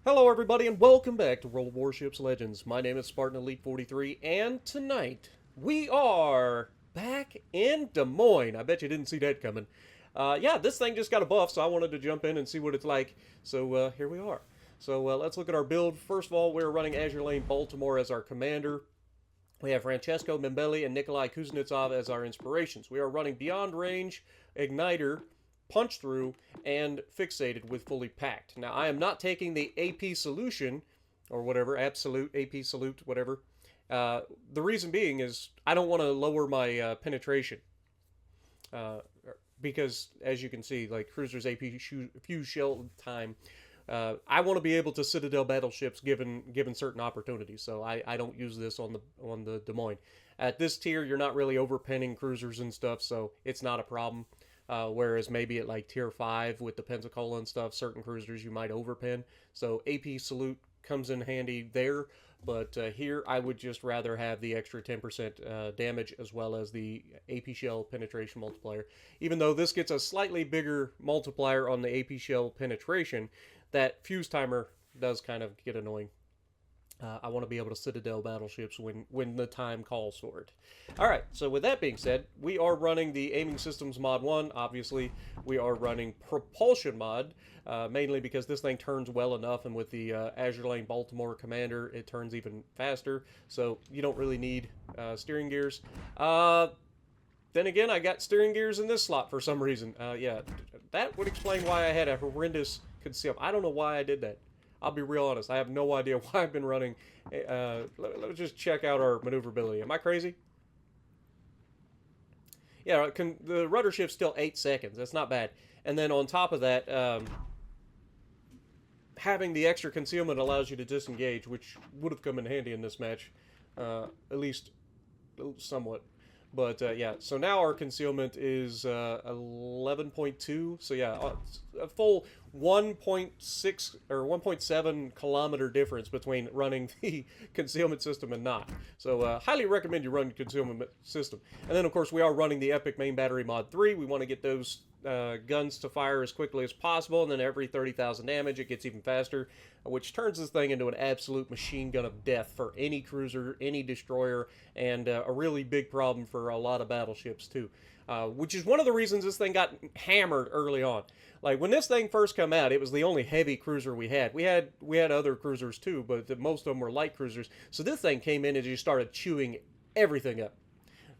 Hello, everybody, and welcome back to World of Warships Legends. My name is Spartan Elite 43, and tonight we are back in Des Moines. I bet you didn't see that coming. Yeah, this thing just got a buff, so I wanted to jump in and see what it's like. So here we are. So let's look at our build. First of all, we're running Azure Lane Baltimore as our commander. We have Francesco Membelli and Nikolai Kuznetsov as our inspirations. We are running Beyond Range, Igniter, Punch Through, and Fixated with Fully Packed. Now, I am not taking the AP Solution, or whatever, Absolute, AP Salute, whatever. The reason being is I don't want to lower my penetration. Because, as you can see, like Cruiser's AP Fuse Shell time, I want to be able to Citadel battleships given certain opportunities, so I don't use this on the Des Moines. At this tier, you're not really overpenning cruisers and stuff, so it's not a problem. Whereas maybe at like tier 5 with the Pensacola and stuff, certain cruisers you might overpen. So AP Salute comes in handy there, but here I would just rather have the extra 10% damage as well as the AP Shell penetration multiplier. Even though this gets a slightly bigger multiplier on the AP Shell penetration, that fuse timer does kind of get annoying. I want to be able to Citadel battleships when the time calls for it. Alright, so with that being said, we are running the Aiming Systems Mod 1. Obviously, we are running Propulsion Mod, mainly because this thing turns well enough, and with the Azure Lane Baltimore Commander, it turns even faster, so you don't really need steering gears. Then again, I got steering gears in this slot for some reason. Yeah, that would explain why I had a horrendous concealment. I don't know why I did that. I'll be real honest. I have no idea why I've been running. Let's just check out our maneuverability. Am I crazy? Yeah, the rudder shift's still 8 seconds. That's not bad. And then on top of that, having the extra concealment allows you to disengage, which would have come in handy in this match, at least somewhat. But yeah, so now our concealment is 11.2. So yeah, a full 1.6 or 1.7 kilometer difference between running the concealment system and not. So highly recommend you run the concealment system. And then of course we are running the Epic Main Battery Mod 3. We want to get those guns to fire as quickly as possible, and then every 30,000 damage it gets even faster, which turns this thing into an absolute machine gun of death for any cruiser, any destroyer, and a really big problem for a lot of battleships too, which is one of the reasons this thing got hammered early on. Like when this thing first came out, it was the only heavy cruiser we had. We had other cruisers too, but most of them were light cruisers. So this thing came in and just started chewing everything up.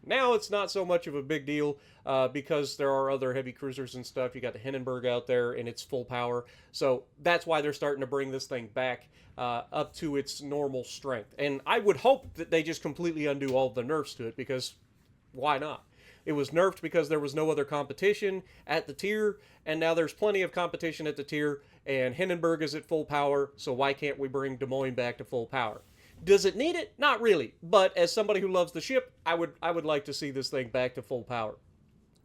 Now it's not so much of a big deal because there are other heavy cruisers and stuff. You got the Hindenburg out there and it's full power. So that's why they're starting to bring this thing back up to its normal strength. And I would hope that they just completely undo all the nerfs to it, because why not? It was nerfed because there was no other competition at the tier, and now there's plenty of competition at the tier, and Hindenburg is at full power, so why can't we bring Des Moines back to full power? Does it need it? Not really. But as somebody who loves the ship, I would like to see this thing back to full power,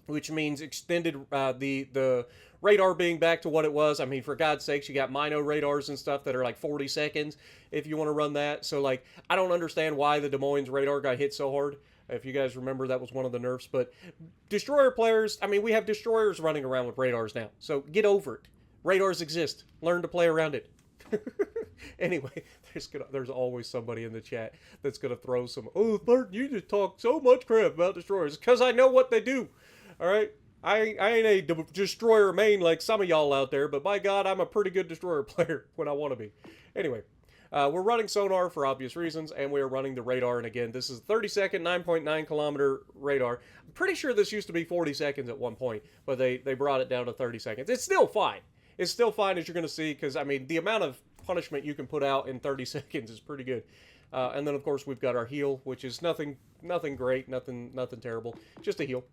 which means extended the radar being back to what it was. I mean, for God's sakes, you got Mino radars and stuff that are like 40 seconds if you want to run that. So like, I don't understand why the Des Moines radar got hit so hard. If you guys remember, that was one of the nerfs. But destroyer players, I mean, we have destroyers running around with radars now, so get over it. Radars exist. Learn to play around it. Anyway, there's always somebody in the chat that's gonna throw some, oh, Spartan, you just talk so much crap about destroyers, because I know what they do. All right, I ain't a destroyer main like some of y'all out there, but by God, I'm a pretty good destroyer player when I want to be. Anyway, we're running sonar for obvious reasons, and we are running the radar. And again, this is 30-second, 9.9 kilometer radar. I'm pretty sure this used to be 40 seconds at one point, but they brought it down to 30 seconds. It's still fine. It's still fine, as you're going to see, because, I mean, the amount of punishment you can put out in 30 seconds is pretty good. And then, of course, we've got our heal, which is nothing great, nothing terrible, just a heal.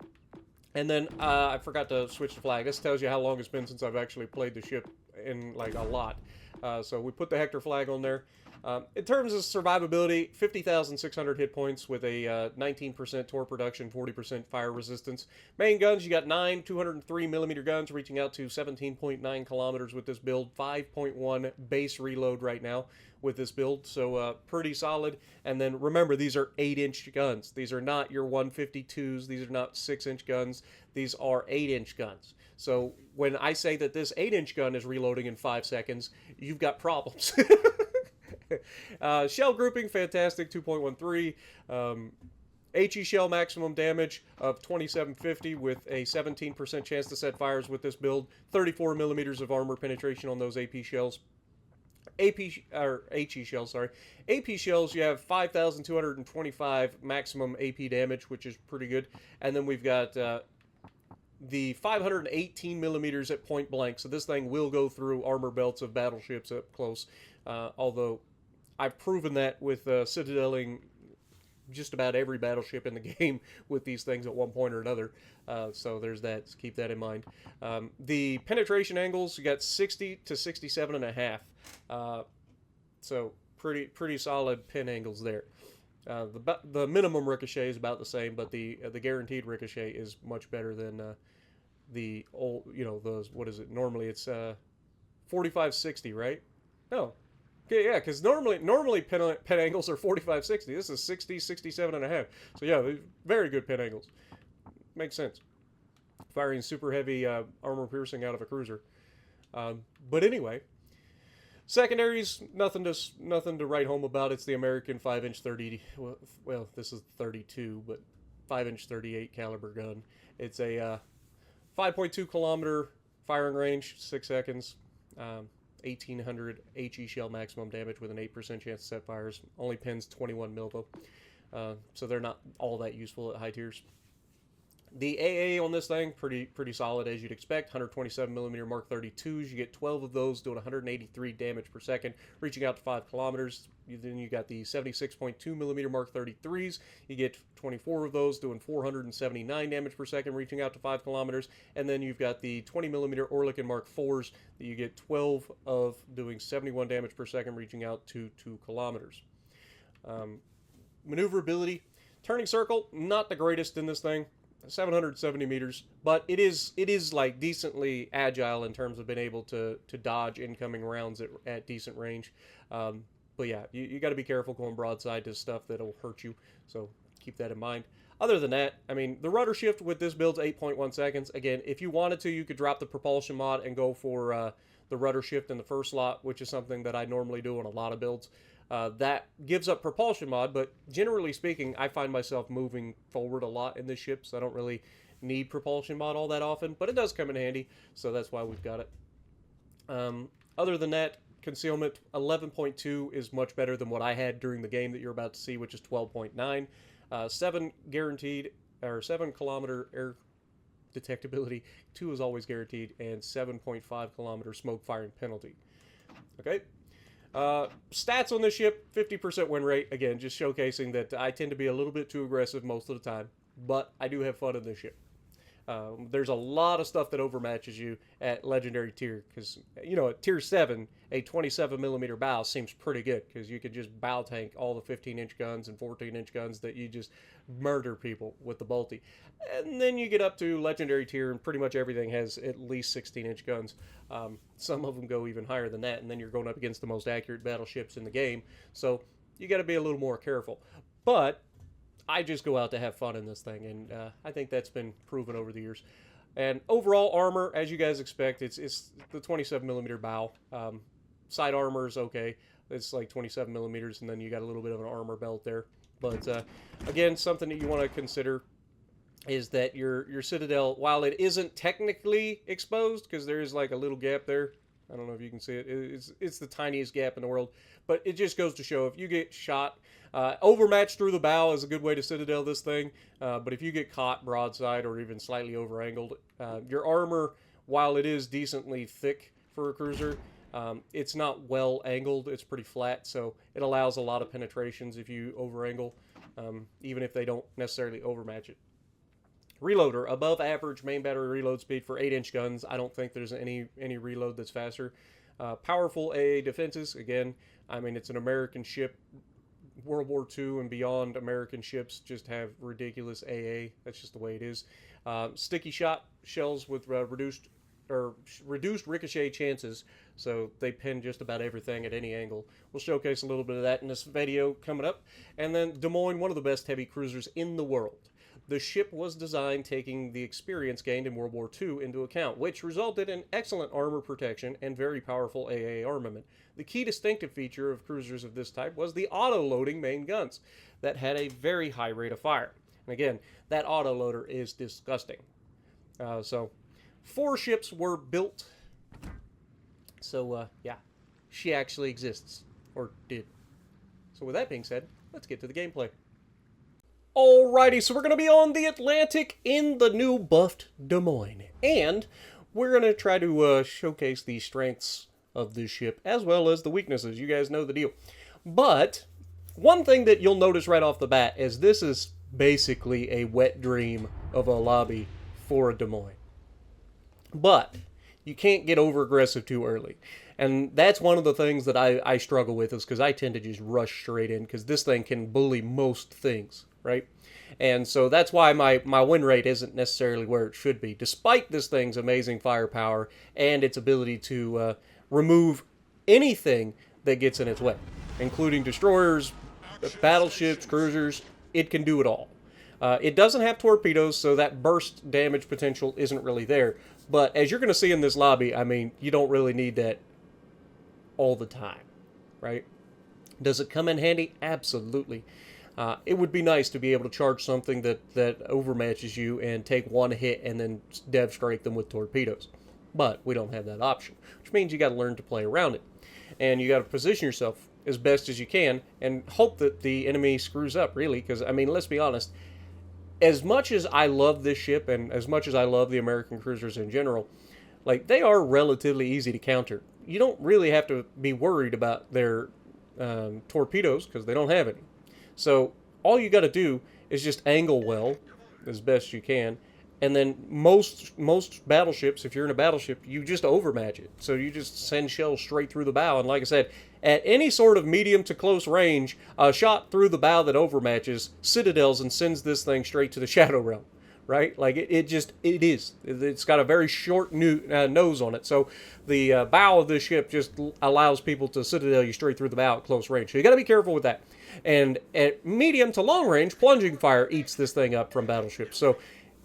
And then I forgot to switch the flag. This tells you how long it's been since I've actually played the ship in, like, a lot. So we put the Hector flag on there. In terms of survivability, 50,600 hit points with a 19% torque production, 40% fire resistance. Main guns, you got 9 203mm guns reaching out to 17.9 kilometers with this build. 5.1 base reload right now with this build, so pretty solid. And then remember, these are 8-inch guns. These are not your 152s. These are not 6-inch guns. These are 8-inch guns. So when I say that this 8-inch gun is reloading in 5 seconds, you've got problems. Shell grouping, fantastic, 2.13. HE shell maximum damage of 2750 with a 17% chance to set fires with this build. 34 millimeters of armor penetration on those AP shells. HE shells, sorry. AP shells, you have 5,225 maximum AP damage, which is pretty good. And then we've got the 518 millimeters at point blank. So this thing will go through armor belts of battleships up close. Although I've proven that with citadeling just about every battleship in the game with these things at one point or another. So there's that. So keep that in mind. The penetration angles, you got 60 to 67.5. So pretty solid pin angles there. The minimum ricochet is about the same, but the guaranteed ricochet is much better than the old, those, what is it? Normally it's 45-60, right? No. Okay, yeah, because normally pin angles are 45-60. This is 60-67.5. So yeah, very good pin angles. Makes sense. Firing super heavy armor piercing out of a cruiser. But anyway, secondaries, nothing to write home about. It's the American 5-inch 30. Well, this is 32, but 5-inch 38 caliber gun. It's a 5.2 kilometer firing range, 6 seconds. 1,800 HE shell maximum damage with an 8% chance to set fires. Only pins 21 mil though, so they're not all that useful at high tiers. The AA on this thing, pretty solid as you'd expect. 127 millimeter Mark 32s. You get 12 of those doing 183 damage per second, reaching out to 5 kilometers. Then you got the 76.2 millimeter Mark 33s. You get 24 of those doing 479 damage per second, reaching out to 5 kilometers. And then you've got the 20 millimeter Oerlikon Mark 4s that you get 12 of doing 71 damage per second, reaching out to 2 kilometers. Maneuverability, turning circle, not the greatest in this thing. 770 meters, but it is like decently agile in terms of being able to dodge incoming rounds at decent range. But yeah, you got to be careful going broadside to stuff that'll hurt you, so keep that in mind. Other than that, I mean, the rudder shift with this build's 8.1 seconds. Again, if you wanted to, you could drop the propulsion mod and go for the rudder shift in the first slot, which is something that I normally do on a lot of builds. That gives up propulsion mod, but generally speaking, I find myself moving forward a lot in this ship, so I don't really need propulsion mod all that often, but it does come in handy, so that's why we've got it. Other than that, concealment 11.2 is much better than what I had during the game that you're about to see, which is 12.9. 7 guaranteed, or 7 kilometer air detectability, 2 is always guaranteed, and 7.5 kilometer smoke firing penalty. Okay. Stats on this ship, 50% win rate. Again, just showcasing that I tend to be a little bit too aggressive most of the time, but I do have fun in this ship. There's a lot of stuff that overmatches you at legendary tier, because at tier 7 a 27 millimeter bow seems pretty good, because you could just bow tank all the 15-inch guns and 14-inch guns that you just murder people with the bolty. And then you get up to legendary tier and pretty much everything has at least 16-inch guns. Some of them go even higher than that, and then you're going up against the most accurate battleships in the game, so you got to be a little more careful. But I just go out to have fun in this thing, and I think that's been proven over the years. And overall armor, as you guys expect, it's the 27 millimeter bow. Side armor is okay. It's like 27 millimeters, and then you got a little bit of an armor belt there. But again, something that you want to consider is that your citadel, while it isn't technically exposed, because there is like a little gap there. I don't know if you can see it. It's the tiniest gap in the world, but it just goes to show if you get shot, overmatched through the bow is a good way to citadel this thing. But if you get caught broadside or even slightly over-angled, your armor, while it is decently thick for a cruiser, it's not well angled. It's pretty flat, so it allows a lot of penetrations if you over-angle, even if they don't necessarily overmatch it. Reloader, above average main battery reload speed for 8-inch guns. I don't think there's any reload that's faster. Powerful AA defenses. Again, I mean, it's an American ship. World War II and beyond American ships just have ridiculous AA. That's just the way it is. Sticky shot shells with reduced ricochet chances, so they pin just about everything at any angle. We'll showcase a little bit of that in this video coming up. And then Des Moines, one of the best heavy cruisers in the world. The ship was designed taking the experience gained in World War II into account, which resulted in excellent armor protection and very powerful AA armament. The key distinctive feature of cruisers of this type was the auto-loading main guns that had a very high rate of fire. And again, that auto-loader is disgusting. So 4 ships were built. So, yeah, she actually exists. Or did. So with that being said, let's get to the gameplay. Alrighty, so we're going to be on the Atlantic in the new buffed Des Moines. And we're going to try to showcase the strengths of this ship as well as the weaknesses. You guys know the deal. But one thing that you'll notice right off the bat is this is basically a wet dream of a lobby for a Des Moines. But you can't get over aggressive too early. And that's one of the things that I struggle with, is because I tend to just rush straight in, because this thing can bully most things, right? And so that's why my win rate isn't necessarily where it should be, despite this thing's amazing firepower and its ability to remove anything that gets in its way, including destroyers, battleships, cruisers. It can do it all. It doesn't have torpedoes, so that burst damage potential isn't really there. But as you're going to see in this lobby, I mean, you don't really need that all the time, right? Does it come in handy? Absolutely. It would be nice to be able to charge something that overmatches you and take one hit and then dev strike them with torpedoes. But we don't have that option, which means you got to learn to play around it. And you got to position yourself as best as you can and hope that the enemy screws up, really, because, I mean, let's be honest, as much as I love this ship and as much as I love the American cruisers in general, like, they are relatively easy to counter. You don't really have to be worried about their torpedoes because they don't have any. So all you got to do is just angle well as best you can, and then most battleships, if you're in a battleship, you just overmatch it. So you just send shells straight through the bow, and like I said, at any sort of medium to close range, a shot through the bow that overmatches citadels and sends this thing straight to the Shadow Realm, right? Like, it's got a very short nose on it, so the bow of this ship just allows people to citadel you straight through the bow at close range. So you got to be careful with that. And at medium to long range, plunging fire eats this thing up from battleships. So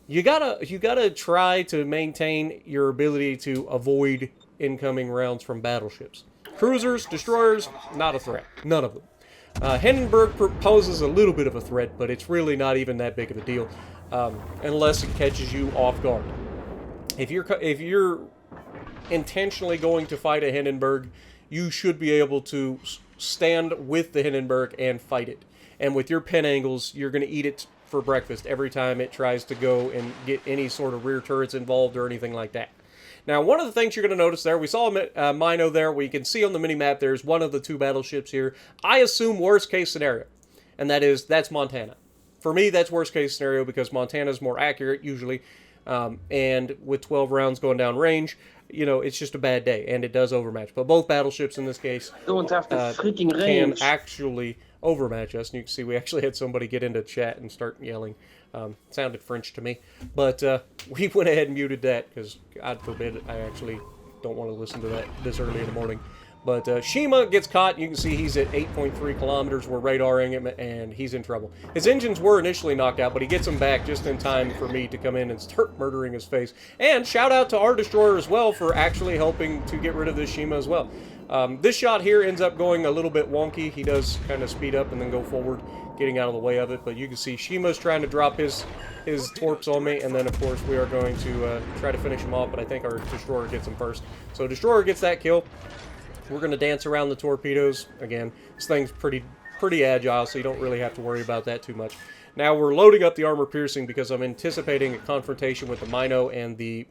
you gotta try to maintain your ability to avoid incoming rounds from battleships. Cruisers, destroyers, not a threat. None of them. Hindenburg poses a little bit of a threat, but it's really not even that big of a deal, unless it catches you off guard. If you're intentionally going to fight a Hindenburg, you should be able to stand with the Hindenburg and fight it. And with your pin angles, you're going to eat it for breakfast every time it tries to go and get any sort of rear turrets involved or anything like that. Now, one of the things you're going to notice there, we saw a Mino there, where you can see on the mini-map there's one of the 2 battleships here. I assume worst case scenario, and that's Montana. For me, that's worst case scenario because Montana's more accurate usually, and with 12 rounds going down range, you know, it's just a bad day, and it does overmatch. But both battleships in this case don't have the freaking can range. actually overmatch us. And you can see we actually had somebody get into chat and start yelling. Sounded French to me. But we went ahead and muted that because, God forbid, I actually don't want to listen to that this early in the morning. But Shima gets caught. You can see he's at 8.3 kilometers. We're radaring him, and he's in trouble. His engines were initially knocked out, but he gets them back just in time for me to come in and start murdering his face. And shout out to our destroyer as well for actually helping to get rid of this Shima as well. This shot here ends up going a little bit wonky. He does kind of speed up and then go forward, getting out of the way of it. But you can see Shima's trying to drop his torps on me, and then of course we are going to try to finish him off, but I think our destroyer gets him first. So destroyer gets that kill. We're going to dance around the torpedoes. Again, this thing's pretty agile, so you don't really have to worry about that too much. Now we're loading up the armor piercing because I'm anticipating a confrontation with the Mino and the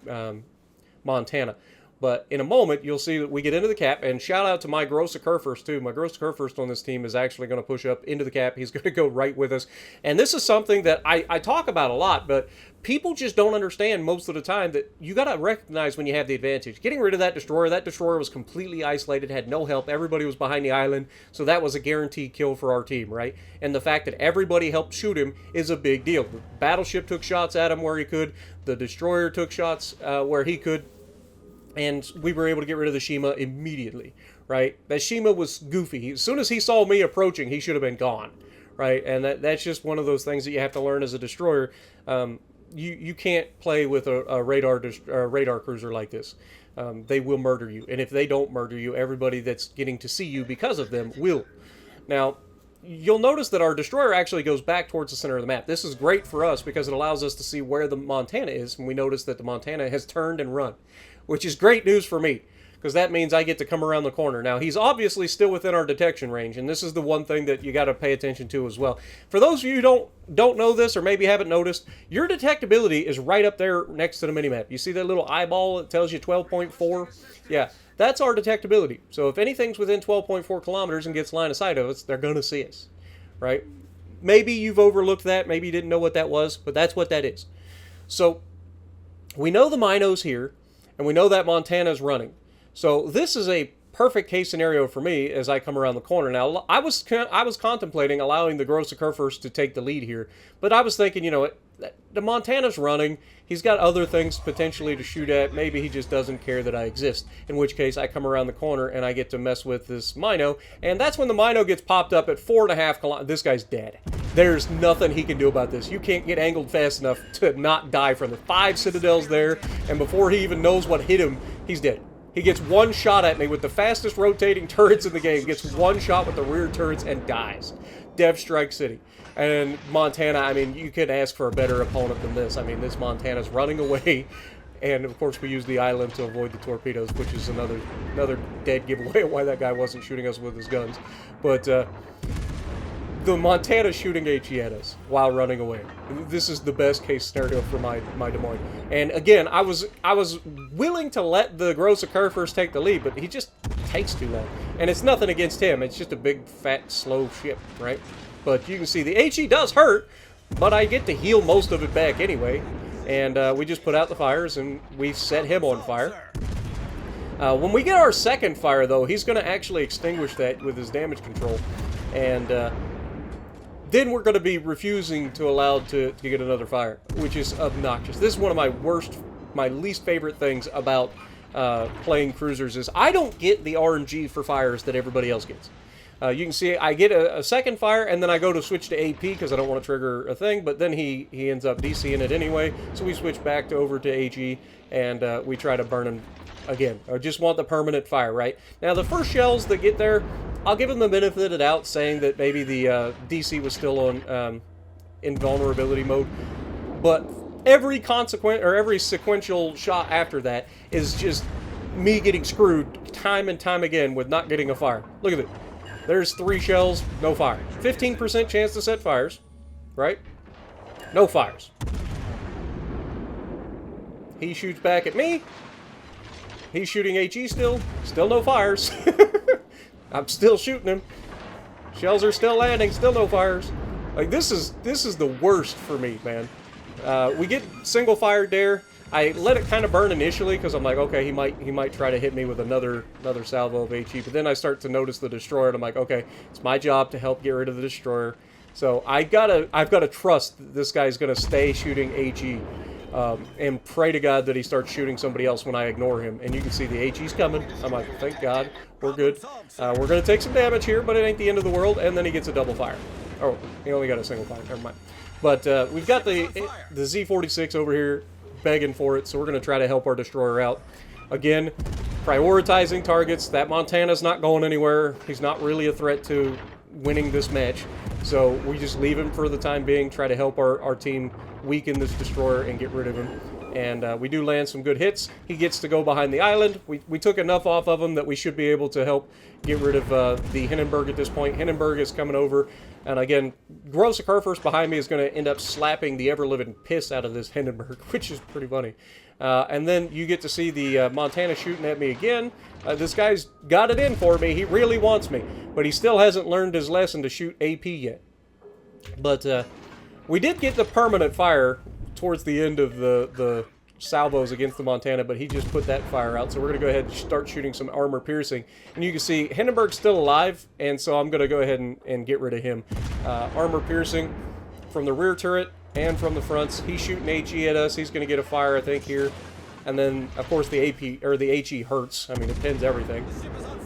Montana. But in a moment, you'll see that we get into the cap, and shout out to my Grossa Kurfürst, too. My Grossa Kurfürst on this team is actually going to push up into the cap. He's going to go right with us. And this is something that I talk about a lot, but people just don't understand most of the time that you got to recognize when you have the advantage. Getting rid of that destroyer was completely isolated, had no help. Everybody was behind the island, so that was a guaranteed kill for our team, right? And the fact that everybody helped shoot him is a big deal. The battleship took shots at him where he could. The destroyer took shots where he could. And we were able to get rid of the Shima immediately, right? That Shima was goofy. As soon as he saw me approaching, he should have been gone, right? And that's just one of those things that you have to learn as a destroyer. You can't play with a radar cruiser like this. They will murder you, and if they don't murder you, everybody that's getting to see you because of them will. Now, you'll notice that our destroyer actually goes back towards the center of the map. This is great for us because it allows us to see where the Montana is, and we notice that the Montana has turned and run, which is great news for me because that means I get to come around the corner. Now, he's obviously still within our detection range, and this is the one thing that you got to pay attention to as well. For those of you who don't know this or maybe haven't noticed, your detectability is right up there next to the minimap. You see that little eyeball that tells you 12.4? Yeah. That's our detectability. So if anything's within 12.4 kilometers and gets line of sight of us, they're going to see us, right? Maybe you've overlooked that. Maybe you didn't know what that was, but that's what that is. So we know the Minos here, and we know that Montana's running. So this is a perfect case scenario for me as I come around the corner. Now, I was contemplating allowing the Gross Kurfürst to take the lead here, but I was thinking, you know, the Montana's running. He's got other things potentially to shoot at. Maybe he just doesn't care that I exist, in which case I come around the corner and I get to mess with this Mino, and that's when the Mino gets popped up at 4.5 kilometers. This guy's dead. There's nothing he can do about this. You can't get angled fast enough to not die from it. 5 citadels there, and before he even knows what hit him, he's dead. He gets one shot at me with the fastest rotating turrets in the game, gets one shot with the rear turrets and dies. Dev Strike City. And Montana, I mean, you could ask for a better opponent than this. I mean, this Montana's running away, and of course we use the island to avoid the torpedoes, which is another dead giveaway of why that guy wasn't shooting us with his guns. But the Montana's shooting HE at us while running away. This is the best case scenario for my Des Moines. And again, I was willing to let the Gross Kurfürst take the lead, but he just takes too long. And it's nothing against him. It's just a big, fat, slow ship, right? But you can see the HE does hurt, but I get to heal most of it back anyway. And we just put out the fires, and we set him on fire. When we get our second fire, though, he's going to actually extinguish that with his damage control. And then we're going to be refusing to allow to get another fire, which is obnoxious. This is one of my least favorite things about playing cruisers is I don't get the RNG for fires that everybody else gets. You can see I get a second fire, and then I go to switch to AP because I don't want to trigger a thing, but then he ends up DCing it anyway, so we switch back over to AG, and we try to burn him again. I just want the permanent fire, right? Now, the first shells that get there, I'll give them the benefit of the doubt, saying that maybe the DC was still on invulnerability mode, but every sequential shot after that is just me getting screwed time and time again with not getting a fire. Look at it. There's 3 shells, no fire. 15% chance to set fires, right? No fires. He shoots back at me. He's shooting HE still. Still no fires. I'm still shooting him. Shells are still landing, still no fires. Like, this is the worst for me, man. We get single fire there. I let it kind of burn initially because I'm like, okay, he might try to hit me with another salvo of HE, but then I start to notice the destroyer, and I'm like, okay, it's my job to help get rid of the destroyer. So I've got to trust that this guy's gonna stay shooting HE, and pray to God that he starts shooting somebody else when I ignore him. And you can see the HE's coming. I'm like, thank God, we're good. We're gonna take some damage here, but it ain't the end of the world. And then he gets a double fire. Oh, he only got a single fire. Never mind. But we've got the Z46 over here begging for it, so we're going to try to help our destroyer out. Again, prioritizing targets. That Montana's not going anywhere. He's not really a threat to winning this match, so we just leave him for the time being, try to help our team weaken this destroyer and get rid of him. And we do land some good hits. He gets to go behind the island. We took enough off of him that we should be able to help get rid of the Hindenburg at this point. Hindenburg is coming over. And again, Gross Kurfürst behind me is going to end up slapping the ever-living piss out of this Hindenburg, which is pretty funny. And then you get to see the Montana shooting at me again. This guy's got it in for me. He really wants me. But he still hasn't learned his lesson to shoot AP yet. But we did get the permanent fire towards the end of the salvos against the Montana, but he just put that fire out. So we're going to go ahead and start shooting some armor piercing. And you can see Hindenburg's still alive, and so I'm going to go ahead and get rid of him. Armor piercing from the rear turret and from the fronts. He's shooting HE at us. He's going to get a fire, I think, here. And then, of course, the AP or the HE hurts. I mean, it pins everything.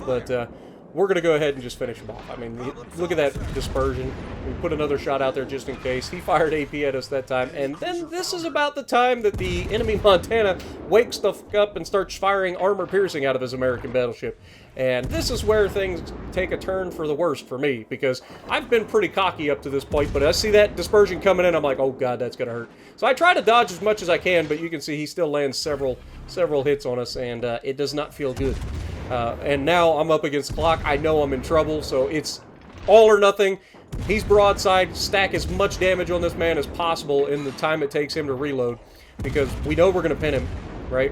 But we're going to go ahead and just finish him off. I mean, look at that dispersion. We put another shot out there just in case. He fired AP at us that time. And then this is about the time that the enemy Montana wakes the fuck up and starts firing armor piercing out of his American battleship. And this is where things take a turn for the worst for me, because I've been pretty cocky up to this point, but I see that dispersion coming in, I'm like, oh god, that's going to hurt. So I try to dodge as much as I can, but you can see he still lands several hits on us, and it does not feel good. And now I'm up against clock. I know I'm in trouble, so it's all or nothing. He's broadside. Stack as much damage on this man as possible in the time it takes him to reload, because we know we're going to pin him, right?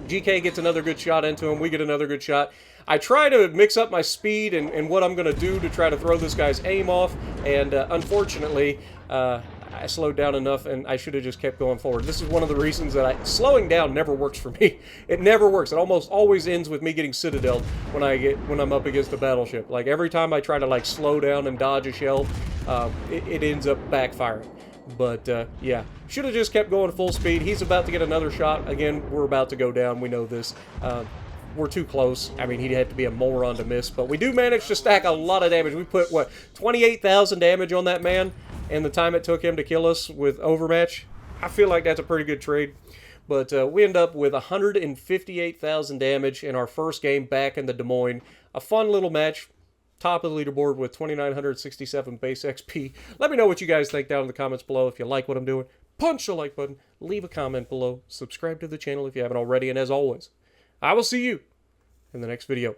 GK gets another good shot into him. We get another good shot. I try to mix up my speed and what I'm going to do to try to throw this guy's aim off, and unfortunately, I slowed down enough, and I should have just kept going forward. This is one of the reasons that slowing down never works for me. It never works. It almost always ends with me getting citadeled when I'm up against a battleship. Like, every time I try to, like, slow down and dodge a shell, it ends up backfiring. But, yeah, should have just kept going full speed. He's about to get another shot. Again, we're about to go down. We know this. We're too close. I mean, he'd have to be a moron to miss. But we do manage to stack a lot of damage. We put, what, 28,000 damage on that man in the time it took him to kill us with Overmatch. I feel like that's a pretty good trade. But we end up with 158,000 damage in our first game back in the Des Moines. A fun little match. Top of the leaderboard with 2,967 base XP. Let me know what you guys think down in the comments below. If you like what I'm doing, punch the like button, leave a comment below, subscribe to the channel if you haven't already, and as always, I will see you in the next video.